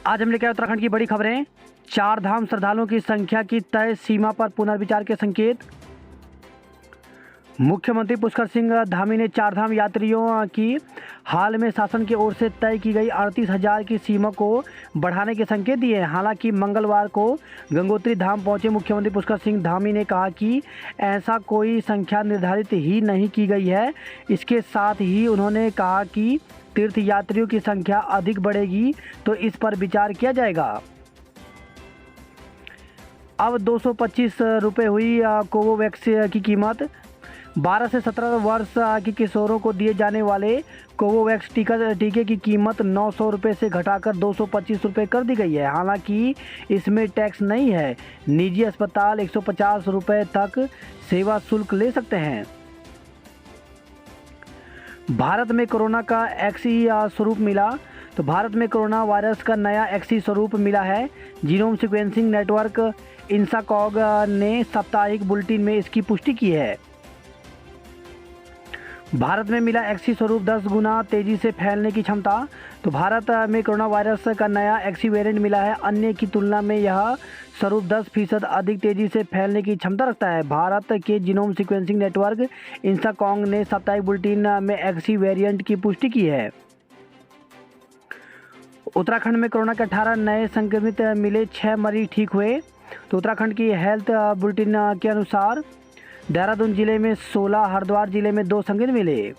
आज हम लेकर आए उत्तराखंड की बड़ी खबरें। चार धाम श्रद्धालुओं की संख्या की तय सीमा पर पुनर्विचार के संकेत। मुख्यमंत्री पुष्कर सिंह धामी ने चार धाम यात्रियों की हाल में शासन की ओर से तय की गई 38,000 की सीमा को बढ़ाने के संकेत दिए हैं। हालांकि मंगलवार को गंगोत्री धाम पहुंचे मुख्यमंत्री पुष्कर सिंह धामी ने कहा कि ऐसा कोई संख्या निर्धारित ही नहीं की गई है। इसके साथ ही उन्होंने कहा कि तीर्थ यात्रियों की संख्या अधिक बढ़ेगी तो इस पर विचार किया जाएगा। अब 225 रुपये हुई कोवोवैक्स की कीमत। 12 से 17 वर्ष के किशोरों को दिए जाने वाले कोवोवैक्स टीके की कीमत 900 रुपये से घटाकर 225 रुपये कर दी गई है। हालांकि इसमें टैक्स नहीं है। निजी अस्पताल 150 रुपये तक सेवा शुल्क ले सकते हैं। भारत में कोरोना का एक्सी स्वरूप मिला। तो भारत में कोरोना वायरस का नया एक्सी स्वरूप मिला है। जीनोम सीक्वेंसिंग नेटवर्क इंसाकॉग ने साप्ताहिक बुलेटिन में इसकी पुष्टि की है। भारत में मिला एक्सी स्वरूप 10 गुना तेजी से फैलने की क्षमता। तो भारत में कोरोना वायरस का नया एक्सी वेरिएंट मिला है। अन्य की तुलना में यह स्वरूप 10% अधिक तेजी से फैलने की क्षमता रखता है। भारत के जीनोम सीक्वेंसिंग नेटवर्क इंसाकॉग ने साप्ताहिक बुलेटिन में एक्सी वेरिएंट की पुष्टि की है। उत्तराखंड में कोरोना के 18 नए संक्रमित मिले, 6 मरीज ठीक हुए। तो उत्तराखंड की हेल्थ बुलेटिन के अनुसार देहरादून जिले में 16, हरिद्वार जिले में 2 संक्रमित मिले।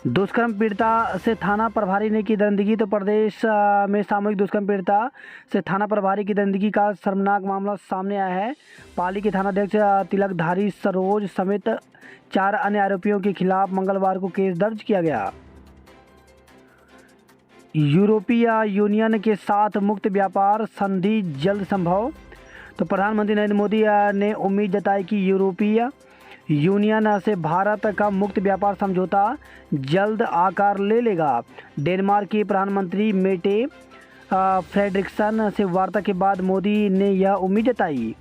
दुष्कर्म पीड़िता से थाना प्रभारी ने की दरिंदगी। तो प्रदेश में सामूहिक दुष्कर्म पीड़िता से थाना प्रभारी की दरिंदगी का शर्मनाक मामला सामने आया है। पाली के थानाध्यक्ष तिलकधारी सरोज समेत 4 अन्य आरोपियों के खिलाफ मंगलवार को केस दर्ज किया गया। यूरोपीय यूनियन के साथ मुक्त व्यापार संधि जल्द संभव। तो प्रधानमंत्री नरेंद्र मोदी ने उम्मीद जताई कि यूरोपीय यूनियन से भारत का मुक्त व्यापार समझौता जल्द आकार ले लेगा। डेनमार्क के प्रधानमंत्री मेटे फ्रेडरिक्सन से वार्ता के बाद मोदी ने यह उम्मीद जताई।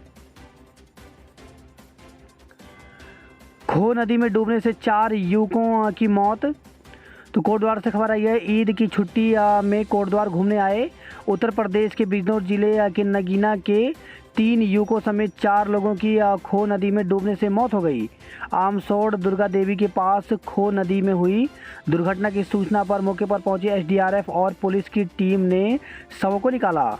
खो नदी में डूबने से 4 युवकों की मौत। तो कोटद्वार से खबर आई है। ईद की छुट्टी में कोटद्वार घूमने आए उत्तर प्रदेश के बिजनौर जिले के नगीना के 3 युवकों समेत 4 लोगों की खो नदी में डूबने से मौत हो गई। आमसोड़ दुर्गा देवी के पास खो नदी में हुई दुर्घटना की सूचना पर मौके पर पहुंची एसडीआरएफ और पुलिस की टीम ने शवों को निकाला।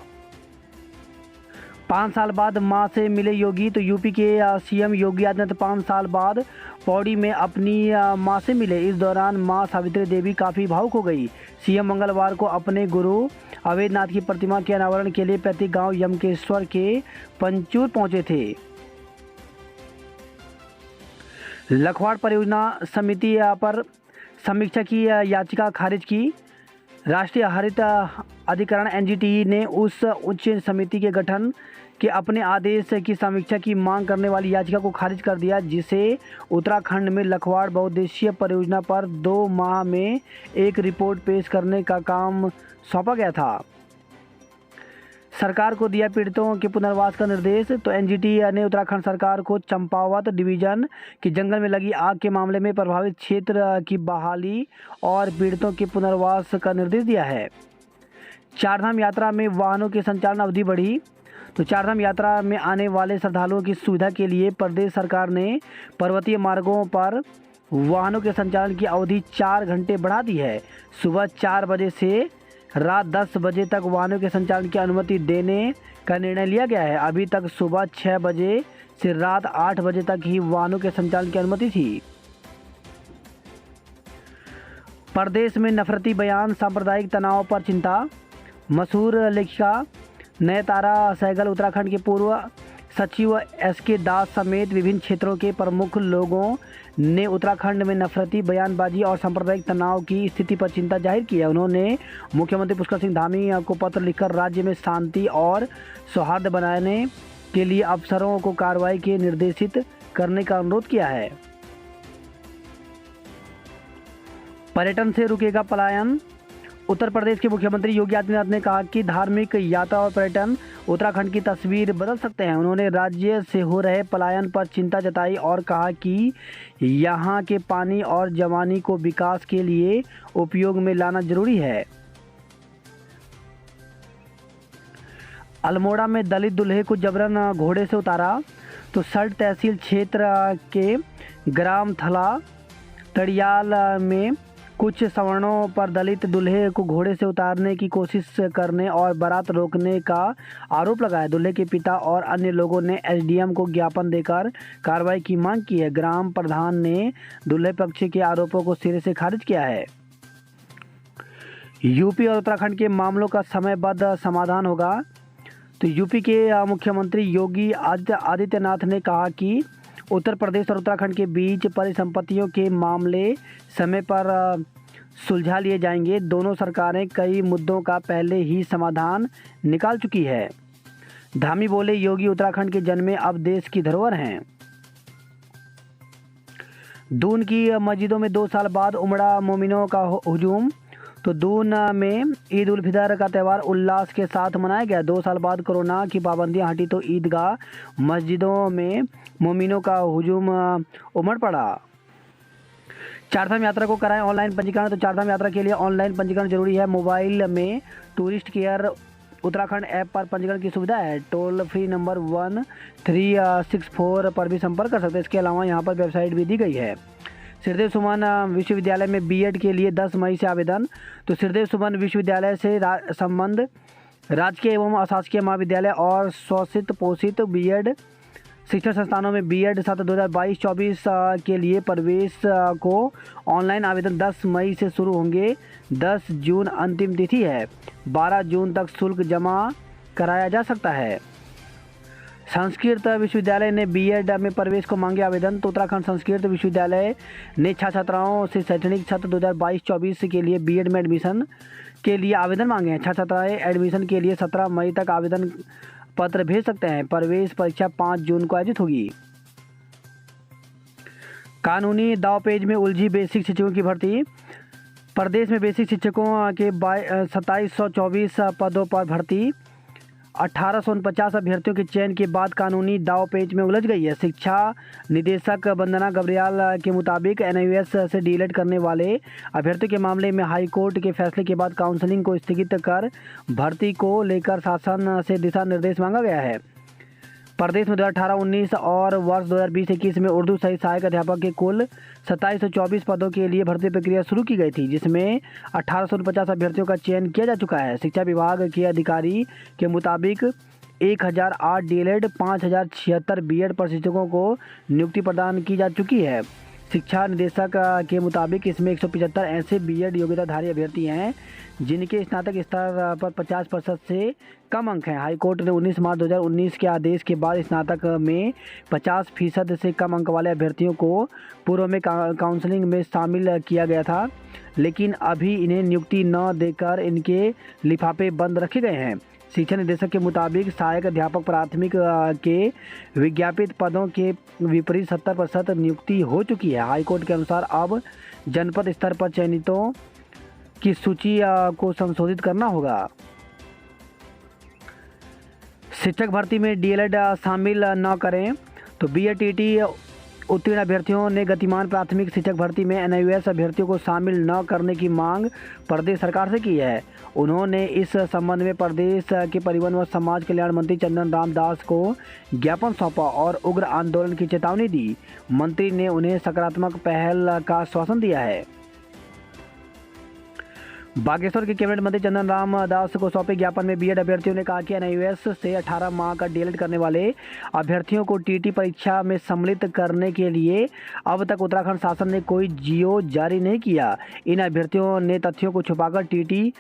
5 साल बाद मां से मिले योगी। तो यूपी के सीएम योगी आदित्यनाथ 5 साल बाद पौड़ी में अपनी मां से मिले। इस दौरान मां सावित्री देवी काफ़ी भावुक हो गई। सीएम मंगलवार को अपने गुरु अवैधनाथ की प्रतिमा के अनावरण के लिए पैतृक गांव यमकेश्वर के पंचूर पहुंचे थे। लखवाड़ परियोजना समिति पर समीक्षा की याचिका खारिज की। राष्ट्रीय हरित अधिकरण एनजीटी ने उस उच्च समिति के गठन के अपने आदेश की समीक्षा की मांग करने वाली याचिका को खारिज कर दिया, जिसे उत्तराखंड में लखवाड़ बहुउद्देशीय परियोजना पर 2 माह में एक रिपोर्ट पेश करने का काम सौंपा गया था। सरकार को दिया पीड़ितों के पुनर्वास का निर्देश। तो एनजीटी ने उत्तराखंड सरकार को चंपावत डिवीजन के जंगल में लगी आग के मामले में प्रभावित क्षेत्र की बहाली और पीड़ितों के पुनर्वास का निर्देश दिया है। चारधाम यात्रा में वाहनों की संचालन अवधि बढ़ी। तो चारधाम यात्रा में आने वाले श्रद्धालुओं की सुविधा के लिए प्रदेश सरकार ने पर्वतीय मार्गों पर वाहनों के संचालन की अवधि 4 घंटे बढ़ा दी है। सुबह 4 बजे से रात 10 बजे तक वाहनों के संचालन की अनुमति देने का निर्णय लिया गया है। अभी तक सुबह 6 बजे से रात 8 बजे तक ही वाहनों के संचालन की अनुमति थी। प्रदेश में नफरती बयान, सांप्रदायिक तनाव पर चिंता। मशहूर लेखिका नयतारा सहगल, उत्तराखंड के पूर्व सचिव एसके दास समेत विभिन्न क्षेत्रों के प्रमुख लोगों ने उत्तराखंड में नफरती बयानबाजी और सांप्रदायिक तनाव की स्थिति पर चिंता जाहिर की है। उन्होंने मुख्यमंत्री पुष्कर सिंह धामी को पत्र लिखकर राज्य में शांति और सौहार्द बनाने के लिए अफसरों को कार्रवाई के निर्देशित करने का अनुरोध किया है। पर्यटन से रुकेगा पलायन। उत्तर प्रदेश के मुख्यमंत्री योगी आदित्यनाथ ने कहा कि धार्मिक यात्रा और पर्यटन उत्तराखंड की तस्वीर बदल सकते हैं। उन्होंने राज्य से हो रहे पलायन पर चिंता जताई और कहा कि यहाँ के पानी और जवानी को विकास के लिए उपयोग में लाना जरूरी है। अल्मोड़ा में दलित दूल्हे को जबरन घोड़े से उतारा। तो सल्ट तहसील क्षेत्र के ग्राम थला तड़ियाल में कुछ सवर्णों पर दलित दूल्हे को घोड़े से उतारने की कोशिश करने और बारात रोकने का आरोप लगाया। दूल्हे के पिता और अन्य लोगों ने एसडीएम को ज्ञापन देकर कार्रवाई की मांग की है। ग्राम प्रधान ने दूल्हे पक्ष के आरोपों को सिरे से खारिज किया है। यूपी और उत्तराखंड के मामलों का समयबद्ध समाधान होगा। तो यूपी के मुख्यमंत्री योगी आदित्यनाथ ने कहा कि उत्तर प्रदेश और उत्तराखंड के बीच परिसंपत्तियों के मामले समय पर सुलझा लिए जाएंगे। दोनों सरकारें कई मुद्दों का पहले ही समाधान निकाल चुकी है। धामी बोले, योगी उत्तराखंड के जन्मे अब देश की धरोहर हैं। दून की मस्जिदों में 2 साल बाद उमड़ा मोमिनों का हुजूम। तो दून में ईद उल फितर का त्यौहार उल्लास के साथ मनाया गया। 2 साल बाद कोरोना की पाबंदियां हटी तो ईदगाह मस्जिदों में मोमिनों का हुजूम उमड़ पड़ा। चारधाम यात्रा को कराएं ऑनलाइन पंजीकरण। तो चारधाम यात्रा के लिए ऑनलाइन पंजीकरण जरूरी है। मोबाइल में टूरिस्ट केयर उत्तराखंड ऐप पर पंजीकरण की सुविधा है। टोल फ्री नंबर 1364 पर भी संपर्क कर सकते हैं। इसके अलावा यहाँ पर वेबसाइट भी दी गई है। श्रीदेव सुमन विश्वविद्यालय में बीएड के लिए 10 मई से आवेदन। तो श्रीदेव सुमन विश्वविद्यालय से संबंध राजकीय एवं अशासकीय महाविद्यालय और स्वशित पोषित बीएड शिक्षण संस्थानों में बीएड सत्र 2022-24 के लिए प्रवेश को ऑनलाइन आवेदन 10 मई से शुरू होंगे। 10 जून अंतिम तिथि है। 12 जून तक शुल्क जमा कराया जा सकता है। संस्कृत विश्वविद्यालय ने बीएड में प्रवेश को मांगे आवेदन। तो उत्तराखंड संस्कृत विश्वविद्यालय ने छात्राओं से शैक्षणिक सत्र 2022-24 के लिए बीएड में एडमिशन के लिए आवेदन मांगे हैं। छात्राएं एडमिशन के लिए 17 मई तक आवेदन पत्र भेज सकते हैं। प्रवेश परीक्षा 5 जून को आयोजित होगी। कानूनी दावपेच में उलझी बेसिक शिक्षकों की भर्ती। प्रदेश में बेसिक शिक्षकों के 2724 पदों पर भर्ती। 1849 अभ्यर्थियों के चयन के बाद कानूनी दावपेच में उलझ गई है। शिक्षा निदेशक वंदना गब्रियाल के मुताबिक एनआईयूएस से डीएलएड करने वाले अभ्यर्थियों के मामले में हाई कोर्ट के फैसले के बाद काउंसलिंग को स्थगित कर भर्ती को लेकर शासन से दिशा निर्देश मांगा गया है। प्रदेश में 2018-19 और वर्ष 2020-21 में उर्दू सहित सहायक अध्यापक के कुल 2724 पदों के लिए भर्ती प्रक्रिया शुरू की गई थी, जिसमें 1849 अभ्यर्थियों का चयन किया जा चुका है। शिक्षा विभाग के अधिकारी के मुताबिक 1008 डीएलएड 5076 बीएड प्रशिक्षकों को नियुक्ति प्रदान की जा चुकी है। शिक्षा निदेशक के मुताबिक इसमें 175 ऐसे बीएड योग्यताधारी अभ्यर्थी हैं जिनके स्नातक स्तर पर 50% से कम अंक हैं। हाईकोर्ट ने 19 मार्च 2019 के आदेश के बाद स्नातक में 50% से कम अंक वाले अभ्यर्थियों को पूर्व में काउंसलिंग में शामिल किया गया था, लेकिन अभी इन्हें नियुक्ति न देकर इनके लिफाफे बंद रखे गए हैं। शिक्षा निदेशक के मुताबिक सहायक अध्यापक प्राथमिक के विज्ञापित पदों के विपरीत 70% नियुक्ति हो चुकी है। हाईकोर्ट के अनुसार अब जनपद स्तर पर चयनितों की सूची को संशोधित करना होगा। शिक्षक भर्ती में डीएलएड शामिल न करें। तो बीएडटीटी उत्तीर्ण अभ्यर्थियों ने गतिमान प्राथमिक शिक्षक भर्ती में एनआईयूएस अभ्यर्थियों को शामिल न करने की मांग प्रदेश सरकार से की है। उन्होंने इस संबंध में प्रदेश के परिवहन व समाज कल्याण मंत्री चंदन राम दास को ज्ञापन सौंपा और उग्र आंदोलन की चेतावनी दी। मंत्री ने उन्हें सकारात्मक पहल का आश्वासन दिया है। बागेश्वर के कैबिनेट मंत्री चंदन राम दास को सौंपे ज्ञापन में बीएड अभ्यर्थियों ने कहा कि एनआईयूएस से 18 माह का डीएलएड करने वाले अभ्यर्थियों को टीटी परीक्षा में सम्मिलित करने के लिए अब तक उत्तराखंड शासन ने कोई जीओ जारी नहीं किया। इन अभ्यर्थियों ने तथ्यों को छुपाकर टीटी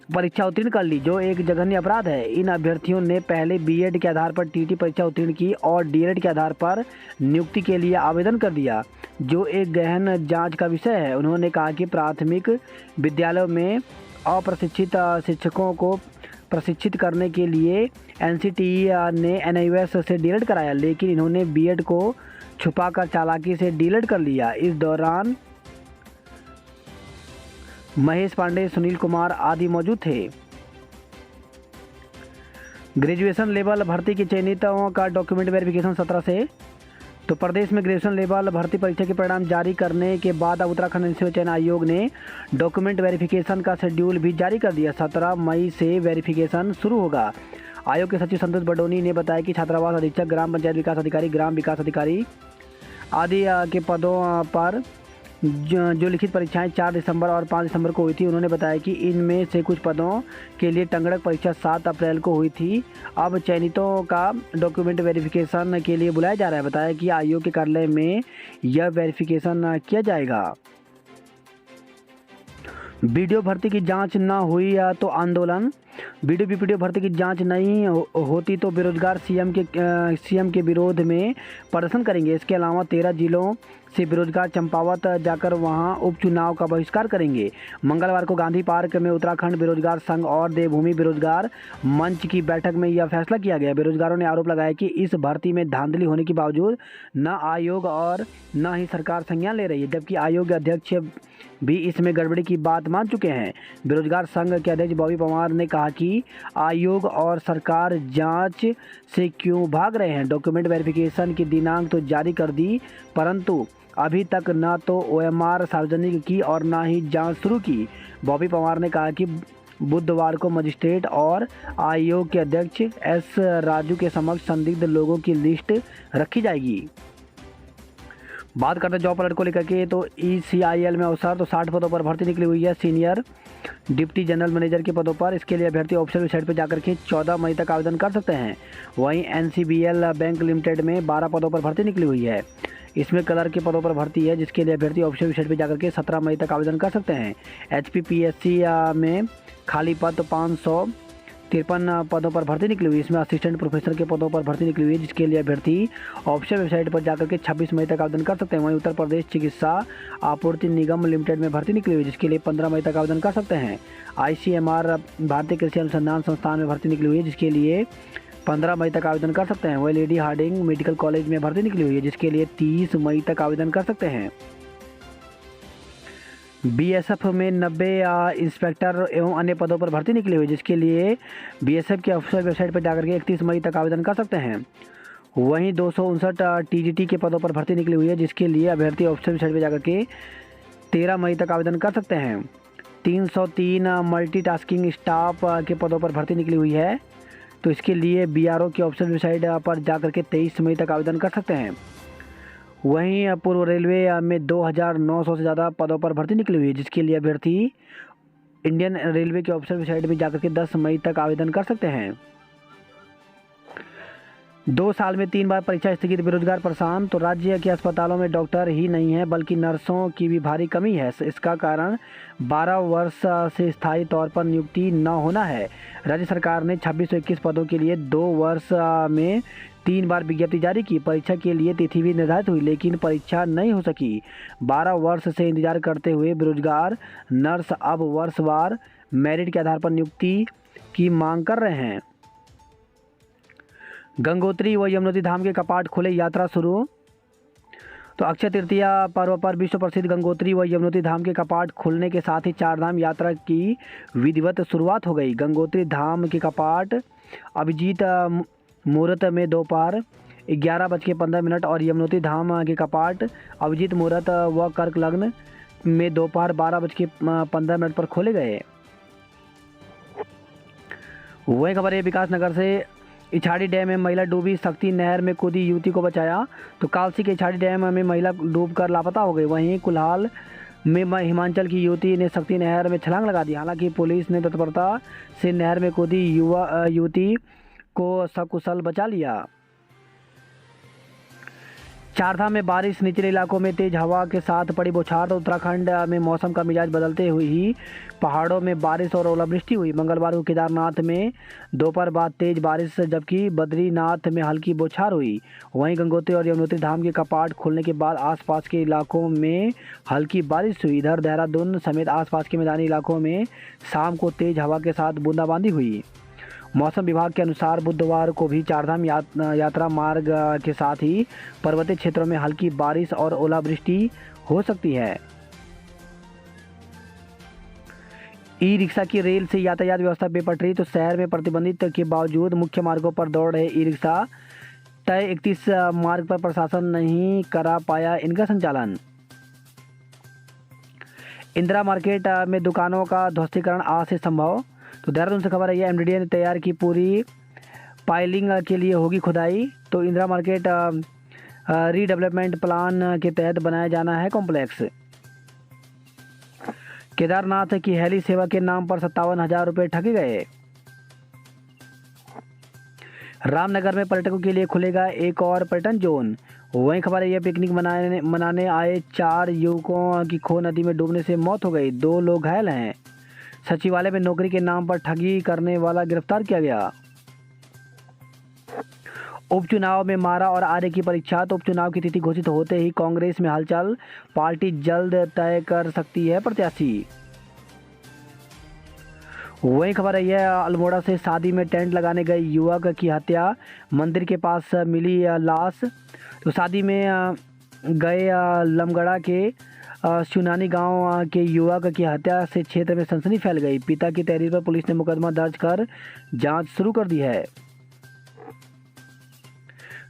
परीक्षा उत्तीर्ण कर ली, जो एक जघन्य अपराध है। इन अभ्यर्थियों ने पहले बीएड के आधार पर टीटी परीक्षा उत्तीर्ण की और डीएलएड के आधार पर नियुक्ति के लिए आवेदन कर दिया, जो एक गहन जांच का विषय है। उन्होंने कहा कि प्राथमिक विद्यालयों में अप्रशिक्षित शिक्षकों को प्रशिक्षित करने के लिए एनसीटीई ने एनआईयूएस से डीएलएड कराया, लेकिन इन्होंने बीएड को छुपाकर चालाकी से डीएलएड कर लिया। इस दौरान महेश पांडे, सुनील कुमार आदि मौजूद थे। ग्रेजुएशन लेवल भर्ती के चयनितों का डॉक्यूमेंट वेरिफिकेशन 17 से। तो प्रदेश में ग्रेजुएशन लेवल भर्ती परीक्षा के परिणाम जारी करने के बाद अब उत्तराखंड इंस्टीट्यूट चयन आयोग ने डॉक्यूमेंट वेरिफिकेशन का शेड्यूल भी जारी कर दिया। 17 मई से वेरिफिकेशन शुरू होगा। आयोग के सचिव संतोष बडोनी ने बताया कि छात्रावास अधीक्षक, ग्राम पंचायत विकास अधिकारी, ग्राम विकास अधिकारी आदि के पदों पर जो लिखित परीक्षाएं 4 दिसंबर और 5 दिसंबर को हुई थी। उन्होंने बताया कि इनमें से कुछ पदों के लिए टंगड़क परीक्षा 7 अप्रैल को हुई थी। अब चयनितों का डॉक्यूमेंट वेरिफिकेशन के लिए बुलाया जा रहा है। बताया कि आयोग के कार्यालय में यह वेरिफिकेशन किया जाएगा। बीडीओ भर्ती की जांच न हुई तो आंदोलन। बीडीओ बीपीडीओ भर्ती की जांच नहीं होती तो बेरोजगार सीएम के विरोध में प्रदर्शन करेंगे। इसके अलावा 13 जिलों से बेरोजगार चंपावत जाकर वहां उपचुनाव का बहिष्कार करेंगे। मंगलवार को गांधी पार्क में उत्तराखंड बेरोजगार संघ और देवभूमि बेरोजगार मंच की बैठक में यह फैसला किया गया। बेरोजगारों ने आरोप लगाया कि इस भर्ती में धांधली होने के बावजूद न आयोग और न ही सरकार संज्ञान ले रही है, जबकि आयोग के अध्यक्ष भी इसमें गड़बड़ी की बात मान चुके हैं। बेरोजगार संघ के अध्यक्ष बॉबी पवार ने कहा कि आयोग और सरकार जांच से क्यों भाग रहे हैं। डॉक्यूमेंट वेरिफिकेशन की दिनांक तो जारी कर दी, परंतु अभी तक न तो ओएमआर सार्वजनिक की और न ही जांच शुरू की। बॉबी पवार ने कहा कि बुधवार को मजिस्ट्रेट और आयोग के अध्यक्ष एस राजू के समक्ष संदिग्ध लोगों की लिस्ट रखी जाएगी। बात करते हैं जॉब अलर्ट को लेकर के, तो ECIL में अवसर तो 60 पदों पर भर्ती निकली हुई है। सीनियर डिप्टी जनरल मैनेजर के पदों पर इसके लिए अभ्यर्थी ऑफिशियल वेबसाइट पर जाकर के 14 मई तक आवेदन कर सकते हैं। वहीं NCBL बैंक लिमिटेड में 12 पदों पर भर्ती निकली हुई है। इसमें क्लर्क के पदों पर भर्ती है, जिसके लिए अभ्यर्थी ऑफिशियल वेबसाइट पर जाकर के 17 मई तक आवेदन कर सकते हैं। HPPSC में खाली पद 553 पदों पर भर्ती निकली हुई है। इसमें असिस्टेंट प्रोफेसर के पदों पर भर्ती निकली हुई है, जिसके लिए अभ्यर्थी ऑफिशियल वेबसाइट पर जाकर के 26 मई तक आवेदन कर सकते हैं। वहीं उत्तर प्रदेश चिकित्सा आपूर्ति निगम लिमिटेड में भर्ती निकली हुई है, जिसके लिए 15 मई तक आवेदन कर सकते हैं। ICMR भारतीय कृषि अनुसंधान संस्थान में भर्ती निकली हुई है, जिसके लिए 15 मई तक आवेदन कर सकते हैं। वही लेडी हार्डिंग मेडिकल कॉलेज में भर्ती निकली हुई है, जिसके लिए 30 मई तक आवेदन कर सकते हैं। BSF में 90 इंस्पेक्टर एवं अन्य पदों पर भर्ती निकली हुई है, जिसके लिए BSF के ऑफिशियल वेबसाइट पर जाकर के 31 मई तक आवेदन कर सकते हैं। वहीं 259 TGT के पदों पर भर्ती निकली हुई है, जिसके लिए अभ्यर्थी ऑफिशियल वेबसाइट पर जाकर के 13 मई तक आवेदन कर सकते हैं। 303 मल्टीटास्किंग स्टाफ के पदों पर भर्ती निकली हुई है, तो इसके लिए BRO की ऑफिशियल वेबसाइट पर जाकर के 23 मई तक आवेदन कर सकते हैं। वहीं पूर्व रेलवे में 2900 से ज़्यादा पदों पर भर्ती निकली हुई है, जिसके लिए अभ्यर्थी इंडियन रेलवे की ऑफिशियल वेबसाइट में जाकर के 10 मई तक आवेदन कर सकते हैं। 2 साल में 3 बार परीक्षा स्थगित, बेरोजगार परेशान। तो राज्य के अस्पतालों में डॉक्टर ही नहीं है बल्कि नर्सों की भी भारी कमी है। इसका कारण 12 वर्ष से स्थायी तौर पर नियुक्ति न होना है। राज्य सरकार ने 2621 पदों के लिए 2 वर्ष में 3 बार विज्ञप्ति जारी की। परीक्षा के लिए तिथि भी निर्धारित हुई, लेकिन परीक्षा नहीं हो सकी। 12 वर्ष से इंतजार करते हुए बेरोजगार नर्स अब वर्षवार मेरिट के आधार पर नियुक्ति की मांग कर रहे हैं। गंगोत्री व यमुनोत्री धाम के कपाट खुले, यात्रा शुरू। तो अक्षय तृतीया पर्व पर विश्व प्रसिद्ध गंगोत्री व यमुनोत्री धाम के कपाट खुलने के साथ ही 4 धाम यात्रा की विधिवत शुरुआत हो गई। गंगोत्री धाम के कपाट अभिजीत मुहूर्त में दोपहर 11:15 और यमुनोत्री धाम के कपाट अभिजीत मुहूर्त व कर्क लग्न में दोपहर 12:15 पर खोले गए। वही खबर है विकास नगर से। इछाड़ी डैम में महिला डूबी, शक्ति नहर में कूदी युवती को बचाया। तो कालसी के इछाड़ी डैम में महिला डूबकर लापता हो गई। वहीं कुल्हाल में हिमाचल की युवती ने शक्ति नहर में छलांग लगा दी। हालांकि पुलिस ने तत्परता से नहर में कूदी युवती को सकुशल बचा लिया। चारधाम में बारिश, निचले इलाकों में तेज हवा के साथ पड़ी बौछार। तो उत्तराखंड में मौसम का मिजाज बदलते हुए ही पहाड़ों में बारिश और ओलावृष्टि हुई। मंगलवार को केदारनाथ में दोपहर बाद तेज बारिश, जबकि बद्रीनाथ में हल्की बौछार हुई। वहीं गंगोत्री और यमुनोत्री धाम के कपाट खुलने के बाद आसपास के इलाकों में हल्की बारिश हुई। इधर देहरादून समेत आसपास के मैदानी इलाकों में शाम को तेज हवा के साथ बूंदाबांदी हुई। मौसम विभाग के अनुसार बुधवार को भी चारधाम यात्रा मार्ग के साथ ही पर्वतीय क्षेत्रों में हल्की बारिश और ओलावृष्टि हो सकती है। ई रिक्शा की रेल से यातायात व्यवस्था बेपटरी। तो शहर में प्रतिबंधित के बावजूद मुख्य मार्गों पर दौड़ रहे ई रिक्शा। तय 31 मार्ग पर प्रशासन नहीं करा पाया इनका संचालन। इंदिरा मार्केट में दुकानों का ध्वस्तीकरण आज से संभव। तो देहरादून से खबर है, MDDA ने तैयार की पूरी पाइलिंग के लिए होगी खुदाई। तो इंदिरा मार्केट रीडेवलपमेंट प्लान के तहत बनाया जाना है कॉम्प्लेक्स। केदारनाथ की हेली सेवा के नाम पर 57,000 रुपये ठगे गए। रामनगर में पर्यटकों के लिए खुलेगा एक और पर्यटन जोन। वहीं खबर है यह पिकनिक मनाने आए 4 युवकों की खो नदी में डूबने से मौत हो गई, 2 लोग घायल हैं। सचिवालय में नौकरी के नाम पर ठगी करने वाला गिरफ्तार किया गया। उपचुनाव में मारा और आर्य की परीक्षा। तो उपचुनाव की तिथि घोषित होते ही कांग्रेस में हलचल, पार्टी जल्द तय कर सकती है प्रत्याशी। वही खबर है यह अल्मोड़ा से शादी में टेंट लगाने गए युवक की हत्या, मंदिर के पास मिली लाश। तो शादी में गए लमगड़ा के सुनानी गांव के युवक की हत्या से क्षेत्र में सनसनी फैल गई। पिता की तहरीर पर पुलिस ने मुकदमा दर्ज कर जांच शुरू कर दी है।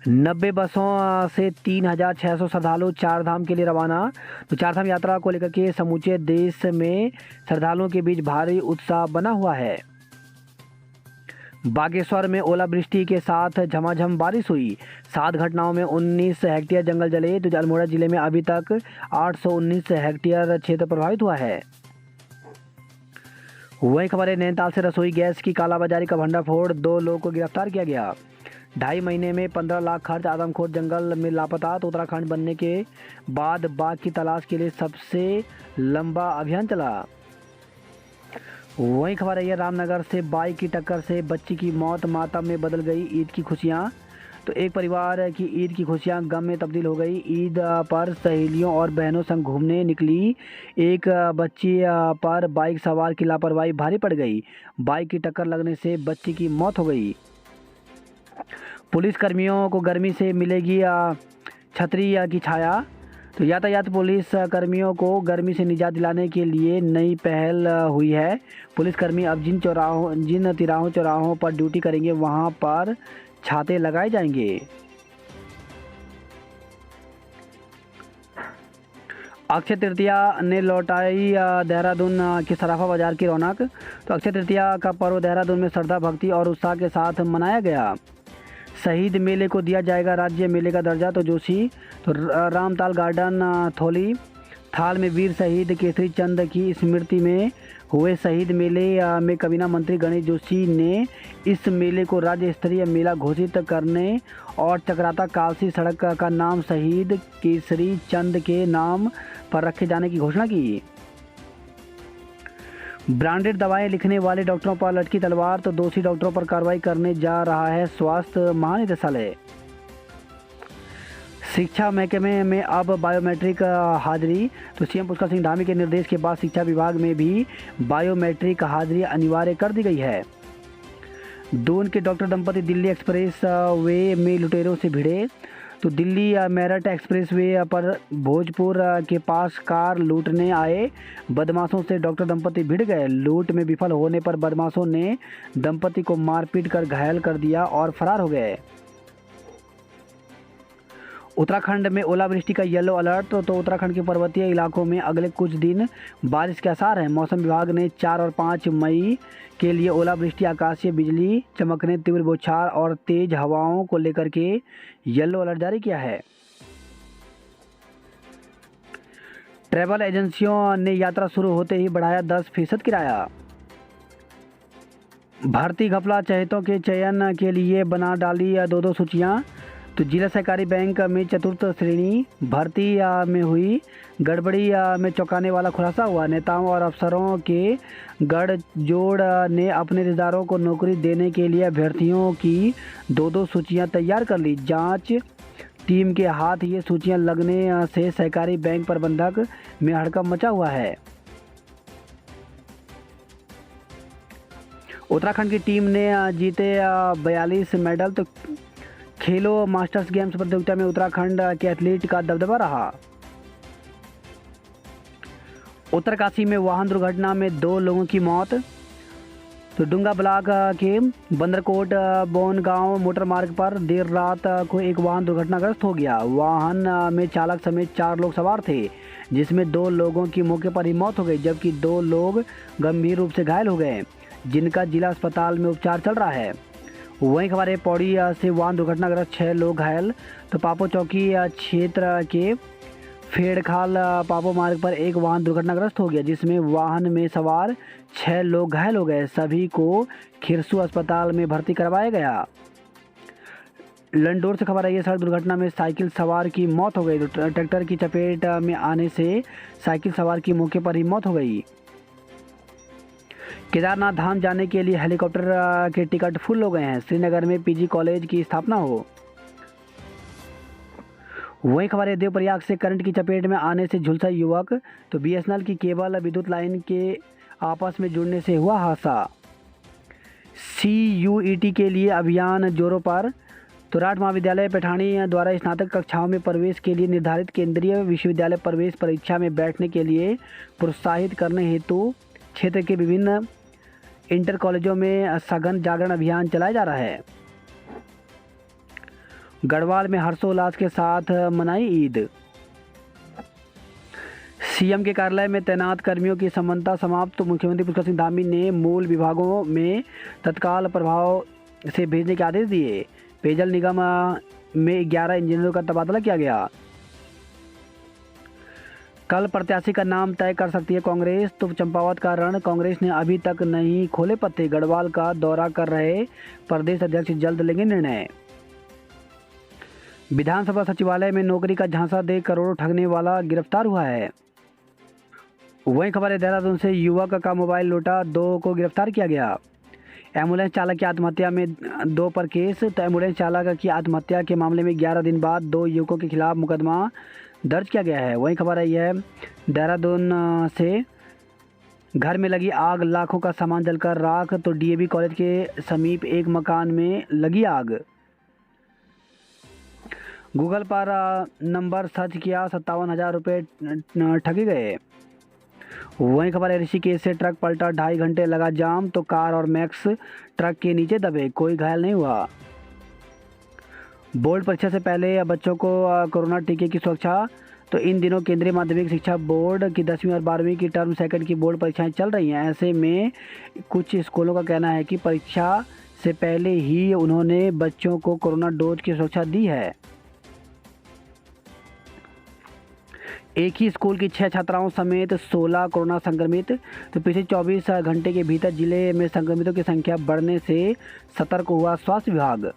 90 बसों से 3,600 श्रद्धालु चारधाम के लिए रवाना। तो चारधाम यात्रा को लेकर के समूचे देश में श्रद्धालुओं के बीच भारी उत्साह बना हुआ है। बागेश्वर में ओलावृष्टि के साथ झमाझम बारिश हुई, 7 घटनाओं में 19 हेक्टेयर जंगल जले। तो अल्मोड़ा जिले में अभी तक 819 हेक्टेयर क्षेत्र प्रभावित हुआ है। वही खबर है नैनीताल से रसोई गैस की कालाबाजारी का भंडाफोड़, 2 लोगों को गिरफ्तार किया गया। 2.5 महीने में 15 लाख खर्च, आदमखोर जंगल में लापता। तो उत्तराखंड बनने के बाद बाघ की तलाश के लिए सबसे लंबा अभियान चला। वहीं खबर है यह रामनगर से बाइक की टक्कर से बच्ची की मौत, मातम में बदल गई ईद की खुशियां। तो एक परिवार की ईद की खुशियां गम में तब्दील हो गई। ईद पर सहेलियों और बहनों संग घूमने निकली एक बच्ची पर बाइक सवार की लापरवाही भारी पड़ गई। बाइक की टक्कर लगने से बच्ची की मौत हो गई। पुलिस कर्मियों को गर्मी से मिलेगी छतरी की छाया। तो यातायात पुलिस कर्मियों को गर्मी से निजात दिलाने के लिए नई पहल हुई है। पुलिसकर्मी अब जिन तिराहों चौराहों पर ड्यूटी करेंगे वहां पर छाते लगाए जाएंगे। अक्षय तृतीया ने लौटाई देहरादून की सराफा बाजार की रौनक। तो अक्षय तृतीया का पर्व देहरादून में श्रद्धा, भक्ति और उत्साह के साथ मनाया गया। शहीद मेले को दिया जाएगा राज्य मेले का दर्जा। तो जोशी तो रामताल गार्डन थोली थाल में वीर शहीद केसरी चंद की स्मृति में हुए शहीद मेले में कबीना मंत्री गणेश जोशी ने इस मेले को राज्य स्तरीय मेला घोषित करने और चक्राता कालसी सड़क का नाम शहीद केसरी चंद के नाम पर रखे जाने की घोषणा की। ब्रांडेड दवाएं लिखने वाले डॉक्टरों पर लटकी तलवार। तो दोषी डॉक्टरों पर कार्रवाई करने जा रहा है स्वास्थ्य महानिदेशालय। शिक्षा महकमे में अब बायोमेट्रिक हाजिरी। तो सीएम पुष्कर सिंह धामी के निर्देश के बाद शिक्षा विभाग में भी बायोमेट्रिक हाजिरी अनिवार्य कर दी गई है। दून के डॉक्टर दंपति दिल्ली एक्सप्रेस वे में लुटेरों से भिड़े। तो दिल्ली मेरठ एक्सप्रेस वे पर भोजपुर के पास कार लूटने आए बदमाशों से डॉक्टर दंपति भिड़ गए। लूट में विफल होने पर बदमाशों ने दंपति को मारपीट कर घायल कर दिया और फरार हो गए। उत्तराखंड में ओलावृष्टि का येलो अलर्ट। तो उत्तराखंड के पर्वतीय इलाकों में अगले कुछ दिन बारिश के आसार हैं। मौसम विभाग ने 4 और 5 मई के लिए ओलावृष्टि, आकाशीय बिजली चमकने, तीव्र बौछार और तेज हवाओं को लेकर के येलो अलर्ट जारी किया है। ट्रैवल एजेंसियों ने यात्रा शुरू होते ही बढ़ाया 10% किराया। भर्ती घपला चहेतों के चयन के लिए बना डाली 2-2 सूचियां। तो जिला सहकारी बैंक में 4th श्रेणी भर्ती में हुई गड़बड़ी में चौंकाने वाला खुलासा हुआ। नेताओं और अफसरों के गठजोड़ ने अपने रिश्तेदारों को नौकरी देने के लिए अभ्यर्थियों की 2-2 सूचियां तैयार कर ली। जांच टीम के हाथ ये सूचियां लगने से सहकारी बैंक प्रबंधक में हड़कंप मचा हुआ है। उत्तराखंड की टीम ने जीते 42 मेडल। तो खेलो मास्टर्स गेम्स प्रतियोगिता में उत्तराखंड के एथलीट का दबदबा रहा। उत्तरकाशी में वाहन दुर्घटना में 2 लोगों की मौत। तो डुंगा ब्लॉक के बंदरकोट बोनगांव मोटर मार्ग पर देर रात को एक वाहन दुर्घटनाग्रस्त हो गया। वाहन में चालक समेत 4 लोग सवार थे, जिसमें 2 लोगों की मौके पर ही मौत हो गई, जबकि 2 लोग गंभीर रूप से घायल हो गए, जिनका जिला अस्पताल में उपचार चल रहा है। वहीं खबर है पौड़ी से वाहन दुर्घटनाग्रस्त 6 लोग घायल। तो पापो चौकी क्षेत्र के फेड़खाल पापो मार्ग पर एक वाहन दुर्घटनाग्रस्त हो गया, जिसमें वाहन में सवार 6 लोग घायल हो गए। सभी को खिरसू अस्पताल में भर्ती करवाया गया। लंडोर से खबर आई है, सड़क दुर्घटना में साइकिल सवार की मौत हो गई। तो ट्रैक्टर की चपेट में आने से साइकिल सवार की मौके पर ही मौत हो गई। केदारनाथ धाम जाने के लिए हेलीकॉप्टर के टिकट फुल हो गए हैं। श्रीनगर में पीजी कॉलेज की स्थापना हो। वहीं खबर है देवप्रयाग से करंट की चपेट में आने से झुलसा युवक। तो बीएसएनएल की केबल विद्युत लाइन के आपस में जुड़ने से हुआ हादसा। सीयूईटी के लिए अभियान जोरों पर। तो राठ महाविद्यालय पैठाणी द्वारा स्नातक कक्षाओं में प्रवेश के लिए निर्धारित केंद्रीय विश्वविद्यालय प्रवेश परीक्षा में बैठने के लिए प्रोत्साहित करने हेतु क्षेत्र के विभिन्न इंटर कॉलेजों में सघन जागरण अभियान चलाया जा रहा है। गढ़वाल में हर्षोल्लास के साथ मनाई ईद। सीएम के कार्यालय में तैनात कर्मियों की समानता समाप्त। तो मुख्यमंत्री पुष्कर सिंह धामी ने मूल विभागों में तत्काल प्रभाव से भेजने के आदेश दिए। पेयजल निगम में 11 इंजीनियरों का तबादला किया गया। कल प्रत्याशी का नाम तय कर सकती है कांग्रेस। तो चंपावत का रण, कांग्रेस ने अभी तक नहीं खोले पत्ते। गढ़वाल का दौरा कर रहे प्रदेश अध्यक्ष जल्द लेंगे निर्णय। विधानसभा सचिवालय में नौकरी का झांसा दे करोड़ों ठगने वाला गिरफ्तार हुआ है। वहीं खबर है देहरादून से युवक का मोबाइल लूटा, 2 को गिरफ्तार किया गया। एम्बुलेंस चालक की आत्महत्या में 2 पर केस। तो एम्बुलेंस चालक की आत्महत्या के मामले में 11 दिन बाद 2 युवकों के खिलाफ मुकदमा दर्ज किया गया है। वहीं खबर आई है देहरादून से घर में लगी आग, लाखों का सामान जलकर राख। तो डीएवी कॉलेज के समीप एक मकान में लगी आग। गूगल पर नंबर सर्च किया, 57,000 रुपये ठगे गए। वहीं खबर है ऋषिकेश से ट्रक पलटा, 2.5 घंटे लगा जाम। तो कार और मैक्स ट्रक के नीचे दबे, कोई घायल नहीं हुआ। बोर्ड परीक्षा से पहले बच्चों को कोरोना टीके की सुरक्षा। तो इन दिनों केंद्रीय माध्यमिक शिक्षा बोर्ड की 10वीं और 12वीं की टर्म सेकंड की बोर्ड परीक्षाएं चल रही हैं। ऐसे में कुछ स्कूलों का कहना है कि परीक्षा से पहले ही उन्होंने बच्चों को कोरोना डोज की सुरक्षा दी है। एक ही स्कूल की 6 छात्राओं समेत 16 कोरोना संक्रमित। तो पिछले 24 घंटे के भीतर जिले में संक्रमितों की संख्या बढ़ने से सतर्क हुआ स्वास्थ्य विभाग।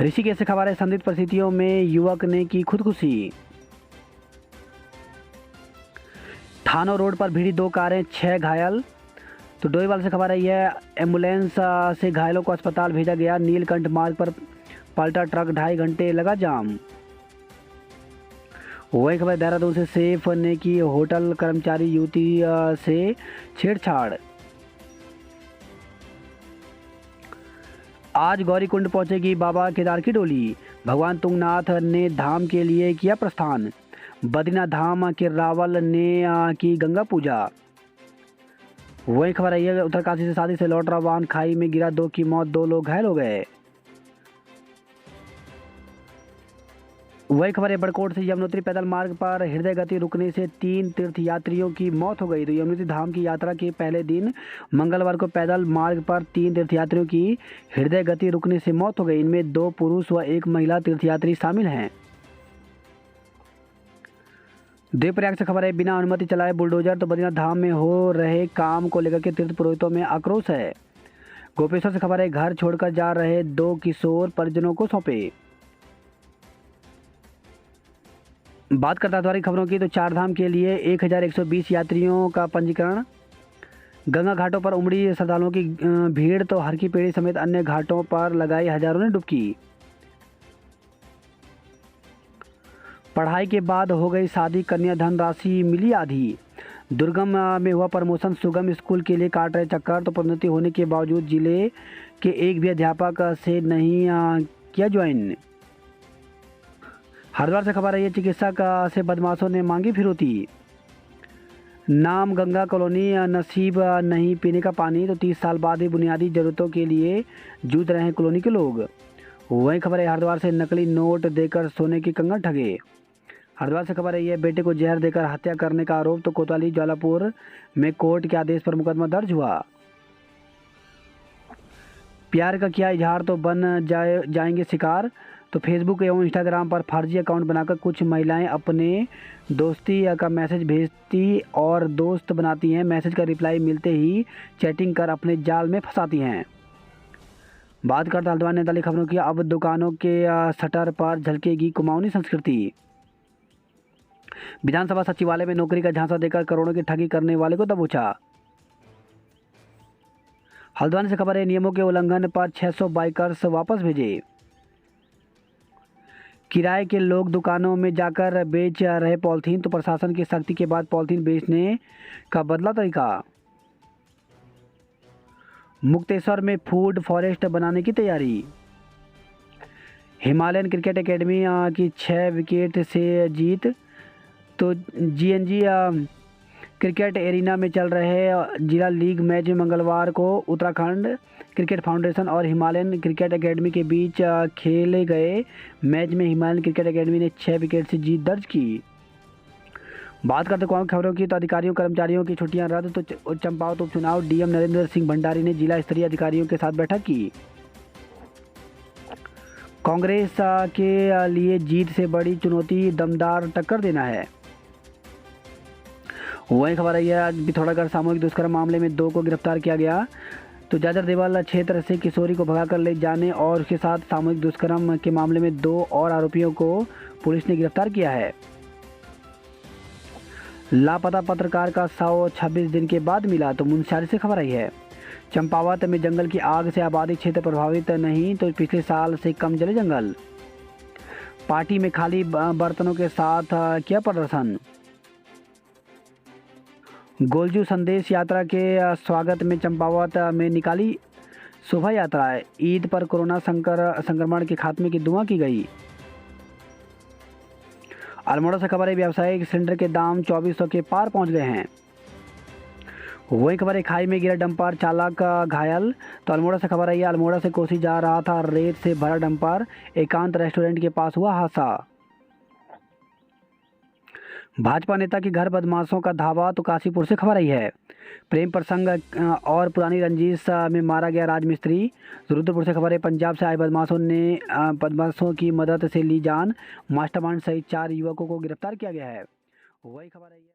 ऋषिकेश से खबर है संदिग्ध परिस्थितियों में युवक ने की खुदकुशी। थानो रोड पर भिड़ी 2 कारें, 6 घायल। तो डोईवाल से खबर आई है एम्बुलेंस से घायलों को अस्पताल भेजा गया। नीलकंठ मार्ग पर पलटा ट्रक, 2.5 घंटे लगा जाम। वही खबर देहरादून से सैफ ने की होटल कर्मचारी युवती से छेड़छाड़। आज गौरीकुंड पहुंचेगी बाबा केदार की डोली। भगवान तुंगनाथ ने धाम के लिए किया प्रस्थान। बद्रीनाथ धाम के रावल ने की गंगा पूजा। वही खबर आई है उत्तरकाशी से शादी से लौट रहा वाहन खाई में गिरा, 2 की मौत, 2 लोग घायल हो गए। वही खबर है बड़कोट से यमुनोत्री पैदल मार्ग पर हृदय गति रुकने से 3 तीर्थयात्रियों की मौत हो गई। तो यमुनोत्री धाम की यात्रा के पहले दिन मंगलवार को पैदल मार्ग पर 3 तीर्थयात्रियों की हृदय गति रुकने से मौत हो गई। इनमें 2 पुरुष व 1 महिला तीर्थयात्री शामिल हैं। देवप्रयाग से खबर है बिना अनुमति चलाए बुलडोजर। तो बद्रीनाथ धाम में हो रहे काम को लेकर के तीर्थ पुरोहितों में आक्रोश है। गोपेश्वर से खबर है घर छोड़कर जा रहे 2 किशोर परिजनों को सौंपे। बात करता है खबरों की, तो 4 धाम के लिए 1120 यात्रियों का पंजीकरण। गंगा घाटों पर उमड़ी श्रद्धालुओं की भीड़। तो हर की पेड़ी समेत अन्य घाटों पर लगाई हजारों ने डुबकी। पढ़ाई के बाद हो गई शादी, कन्याधन राशि मिली आधी। दुर्गम में हुआ प्रमोशन, सुगम स्कूल के लिए काट रहे चक्कर। तो पदोन्नति होने के बावजूद जिले के एक भी अध्यापक से नहीं किया ज्वाइन। हरिद्वार से खबर है चिकित्सक से बदमाशों ने मांगी फिरौती। नाम गंगा कॉलोनी, नसीब नहीं पीने का पानी। तो 30 साल बाद ही बुनियादी जरूरतों के लिए जूझ रहे हैं कॉलोनी के लोग। वही खबर है हरिद्वार से नकली नोट देकर सोने की कंगन ठगे। हरिद्वार से खबर है बेटे को जहर देकर हत्या करने का आरोप। तो कोतवाली ज्वालापुर में कोर्ट के आदेश पर मुकदमा दर्ज हुआ। प्यार का किया इजहार तो बन जाएंगे शिकार। तो फेसबुक एवं इंस्टाग्राम पर फर्जी अकाउंट बनाकर कुछ महिलाएं अपने दोस्ती का मैसेज भेजती और दोस्त बनाती हैं। मैसेज का रिप्लाई मिलते ही चैटिंग कर अपने जाल में फंसाती हैं। बात करते हल्द्वानी नैनीताल खबरों की। अब दुकानों के शटर पर झलकेगी कुमाऊनी संस्कृति। विधानसभा सचिवालय में नौकरी का झांसा देकर करोड़ों की ठगी करने वाले को दबोचा। हल्द्वानी से खबर है, नियमों के उल्लंघन पर 600 बाइकर्स वापस भेजे। किराए के लोग दुकानों में जाकर बेच रहे पॉलीथीन, तो प्रशासन की सख्ती के बाद पॉलीथीन बेचने का बदला तरीका। मुक्तेश्वर में फूड फॉरेस्ट बनाने की तैयारी। हिमालयन क्रिकेट एकेडमी की 6 विकेट से जीत। तो जीएनजी क्रिकेट एरिना में चल रहे जिला लीग मैच में मंगलवार को उत्तराखंड क्रिकेट फाउंडेशन और हिमालयन क्रिकेट एकेडमी के बीच खेले गए मैच में हिमालयन क्रिकेट एकेडमी ने 6 विकेट से जीत दर्ज की। बात करते कौन खबरों की। तो अधिकारियों कर्मचारियों की छुट्टियां रद्द। तो चंपावत उपचुनाव, डीएम नरेंद्र सिंह भंडारी ने जिला स्तरीय अधिकारियों के साथ बैठक की। कांग्रेस के लिए जीत से बड़ी चुनौती दमदार टक्कर देना है। वही खबर आई है, आज पिथौरागढ़ सामूहिक दुष्कर्म मामले में 2 को गिरफ्तार किया गया। तो जाजर देवाल क्षेत्र से किशोरी को भगाकर ले जाने और उसके साथ सामूहिक दुष्कर्म के मामले में 2 और आरोपियों को पुलिस ने गिरफ्तार किया है। लापता पत्रकार का शव 26 दिन के बाद मिला। तो मुंशियारी से खबर आई है, चंपावत में जंगल की आग से आबादी क्षेत्र प्रभावित नहीं, तो पिछले साल से कम जले जंगल। पार्टी में खाली बर्तनों के साथ किया प्रदर्शन। गोलजू संदेश यात्रा के स्वागत में चंपावत में निकाली शोभा यात्रा। ईद पर कोरोना संक्रमण के खात्मे की दुआ की गई। अल्मोड़ा से खबर है, व्यावसायिक सिलेंडर के दाम 2400 के पार पहुंच गए हैं। वही खबर है, खाई में गिरा डंपर, चालक घायल। तो अल्मोड़ा से खबर है, अल्मोड़ा से कोसी जा रहा था रेत से भरा डंपर, एकांत रेस्टोरेंट के पास हुआ हादसा। भाजपा नेता के घर बदमाशों का धावा। तो काशीपुर से खबर आई है, प्रेम प्रसंग और पुरानी रंजिश में मारा गया राजमिस्त्री। रुद्रपुर से खबर है, पंजाब से आए बदमाशों की मदद से ली जान। मास्टरमाइंड सहित 4 युवकों को गिरफ्तार किया गया है। वही खबर है।